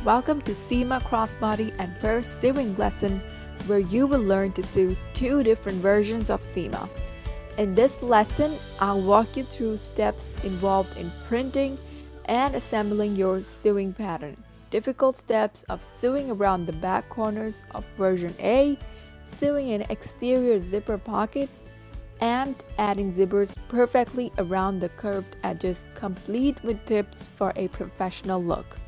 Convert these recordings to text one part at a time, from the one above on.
Welcome to Seema Crossbody and first sewing lesson, where you will learn to sew two different versions of Seema. In this lesson, I'll walk you through steps involved in printing and assembling your sewing pattern. Difficult steps of sewing around the back corners of version A, sewing an exterior zipper pocket, and adding zippers perfectly around the curved edges, complete with tips for a professional look.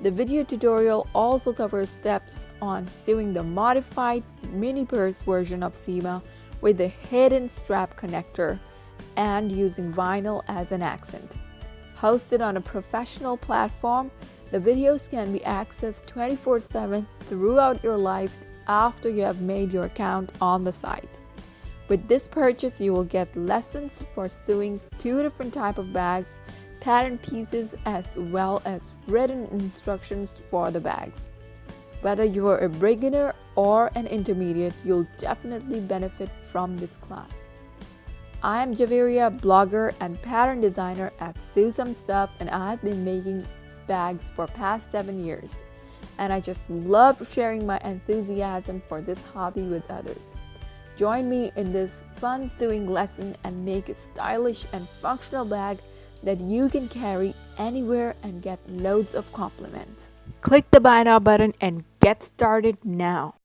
The video tutorial also covers steps on sewing the modified mini purse version of Seema with a hidden strap connector and using vinyl as an accent. Hosted on a professional platform, the videos can be accessed 24/7 throughout your life after you have made your account on the site. With this purchase, you will get lessons for sewing two different types of bags, pattern pieces, as well as written instructions for the bags. Whether you are a beginner or an intermediate, you'll definitely benefit from this class. I am Javeria, blogger and pattern designer at Sew Some Stuff, and I've been making bags for past 7 years. And I just love sharing my enthusiasm for this hobby with others. Join me in this fun sewing lesson and make a stylish and functional bag that you can carry anywhere and get loads of compliments. Click the buy now button and get started now.